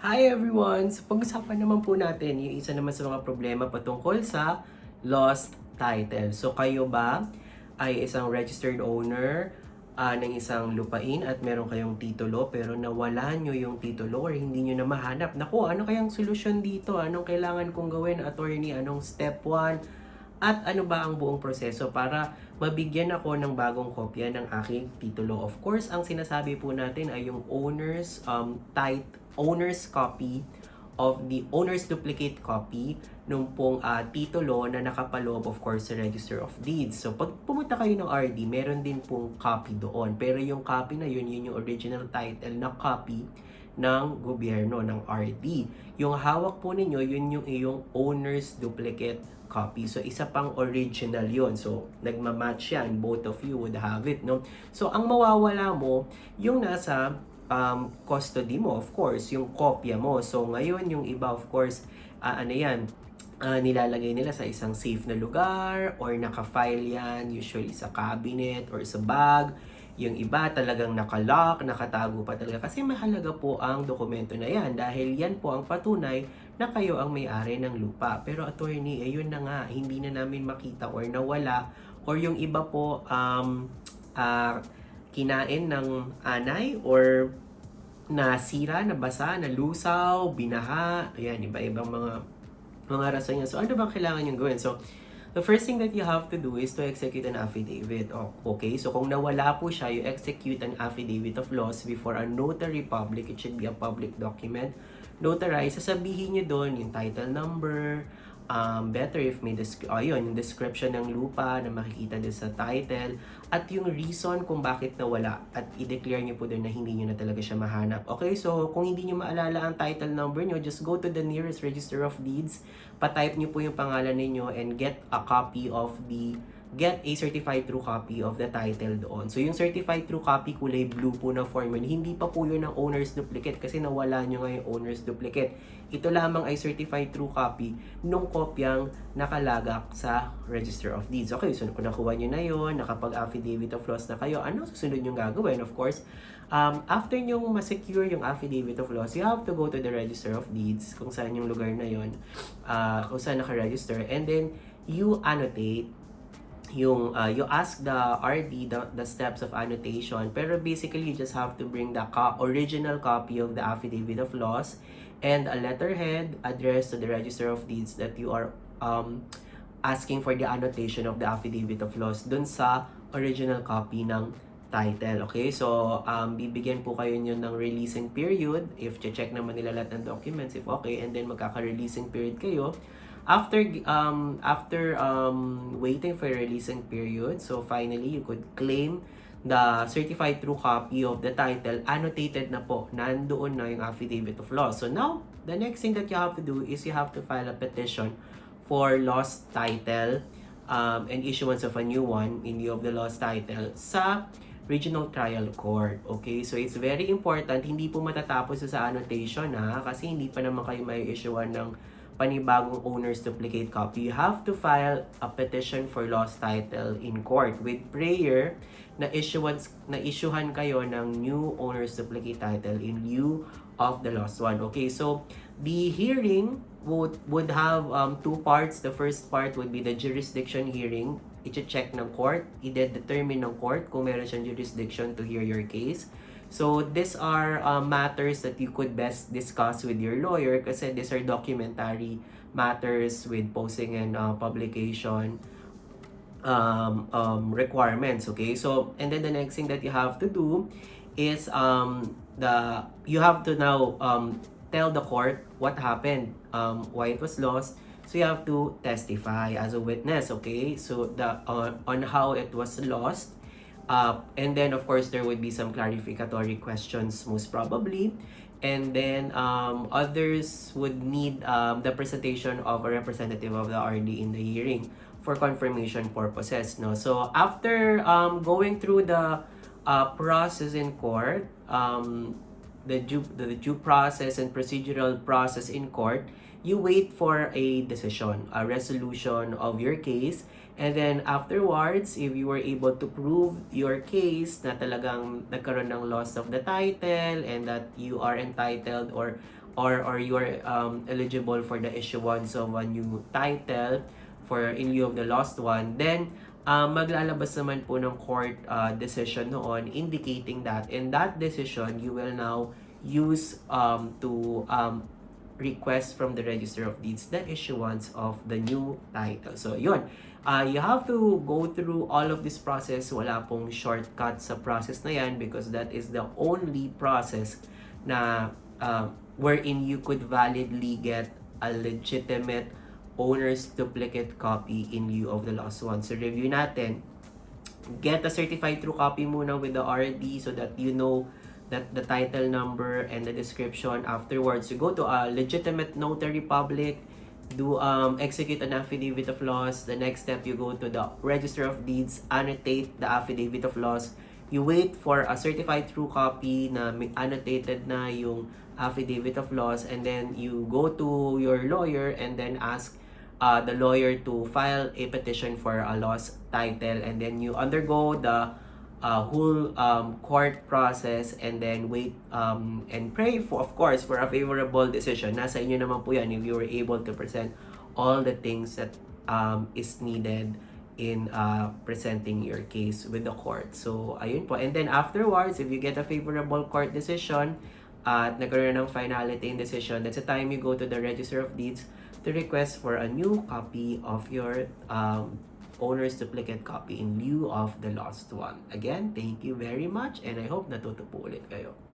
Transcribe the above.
Hi everyone! So pag-usapan naman po natin yung isa naman sa mga problema patungkol sa lost title. So kayo ba ay isang registered owner ng isang lupain at meron kayong titulo pero nawala nyo yung titulo or hindi nyo na mahanap? Naku, ano kayang solusyon dito? Anong kailangan kong gawin, attorney? Anong step 1? At ano ba ang buong proseso para mabigyan ako ng bagong kopya ng aking titulo? Of course, ang sinasabi po natin ay yung owner's copy of the owner's duplicate copy nung pong titulo na nakapaloob of course sa Register of Deeds. So pag pumunta kayo ng RD, meron din pong copy doon. Pero yung copy na yun yung original title na copy ng gobyerno ng RD. Yung hawak po ninyo, yun yung iyong owner's duplicate copy. So isa pang original yun. So nagmamatch yan. Both of you would have it, no? So ang mawawala mo, yung nasa custody mo, of course, yung kopya mo. So ngayon yung iba of course, nilalagay nila sa isang safe na lugar or naka-file yan usually sa cabinet or sa bag. Yung iba talagang nakalock, nakatago pa talaga kasi mahalaga po ang dokumento na yan dahil yan po ang patunay na kayo ang may-ari ng lupa. Pero attorney, ayun na nga, hindi na namin makita or nawala or yung iba po kinain ng anay or nasira, nabasa, nalusaw, binaha, ayan, iba-ibang mga rason yan. So, ano bang kailangan yung gawin? So, the first thing that you have to do is to execute an affidavit. Okay, so kung nawala po siya, you execute an affidavit of loss before a notary public. It should be a public document. Notarized, sasabihin nyo doon yung title number, better if may yung description ng lupa na makikita din sa title at yung reason kung bakit nawala at i-declare nyo po doon na hindi nyo na talaga siya mahanap. Okay, so kung hindi nyo maalala ang title number nyo, just go to the nearest Register of Deeds, patype nyo po yung pangalan ninyo and get a certified true copy of the title doon. So yung certified true copy, kulay blue po na form, hindi pa po yun ang owner's duplicate kasi nawala nyo nga yung owner's duplicate. Ito lamang ay certified true copy nung kopyang nakalagak sa Register of Deeds. Okay, so kung nakuha nyo na yun, nakapag-affidavit of loss na kayo, ano susunod yung gagawin? Of course, after nyo ma-secure yung affidavit of loss, you have to go to the Register of Deeds, kung saan yung lugar na yun, kung saan naka-register, and then you annotate you ask the RD the steps of annotation, pero basically you just have to bring the original copy of the affidavit of loss and a letterhead addressed to the Register of Deeds that you are asking for the annotation of the affidavit of loss dun sa original copy ng title. Okay, so bibigyan po kayo nyo ng releasing period if check naman nila lahat ng documents if okay, and then magkaka-releasing period kayo. After waiting for a releasing period, so finally you could claim the certified true copy of the title, annotated na po, nandoon na yung affidavit of loss. So now, the next thing that you have to do is you have to file a petition for lost title and issuance of a new one in lieu of the lost title sa Regional Trial Court. Okay, so it's very important, hindi po matatapos sa annotation kasi hindi pa naman kayo may issuean ng panibagong owner's duplicate copy. You have to file a petition for lost title in court with prayer na issuehan kayo ng new owner's duplicate title in lieu of the lost one. Okay, so the hearing would have two parts. The first part would be the jurisdiction hearing. I-check ng court, i-determine ng court kung meron siyang jurisdiction to hear your case. So these are matters that you could best discuss with your lawyer kasi these are documentary matters with posting and publication requirements. Okay, so and then the next thing that you have to do is you have to now tell the court what happened, why it was lost. So you have to testify as a witness. Okay, so on how it was lost. And then of course there would be some clarificatory questions most probably, and then others would need the presentation of a representative of the RD in the hearing for confirmation purposes. No, so after going through the process in court, the due process and procedural process in court, you wait for a decision, a resolution of your case. And then afterwards, if you were able to prove your case na talagang nagkaroon ng loss of the title and that you are entitled or or you are eligible for the issuance of a new title for in lieu of the lost one, then maglalabas naman po ng court decision noon indicating that in that decision you will now use to request from the Register of Deeds the issuance of the new title. So, yun. You have to go through all of this process. Wala pong shortcut sa process na yan because that is the only process na wherein you could validly get a legitimate owner's duplicate copy in lieu of the lost one. So, review natin. Get a certified true copy muna with the RD so that you know that the title number and the description. Afterwards, you go to a legitimate notary public, do execute an affidavit of loss. The next step, you go to the Register of Deeds, annotate the affidavit of loss. You wait for a certified true copy na annotated na yung affidavit of loss, and then you go to your lawyer and then ask the lawyer to file a petition for a lost title, and then you undergo the whole court process and then wait and pray for, of course, for a favorable decision. Nasa inyo naman po yan if you were able to present all the things that is needed in presenting your case with the court. So, ayun po. And then afterwards, if you get a favorable court decision at nagkaroon ng finality in decision, that's the time you go to the Register of Deeds to request for a new copy of your owner's duplicate copy in lieu of the lost one. Again, thank you very much and I hope natuto po ulit kayo.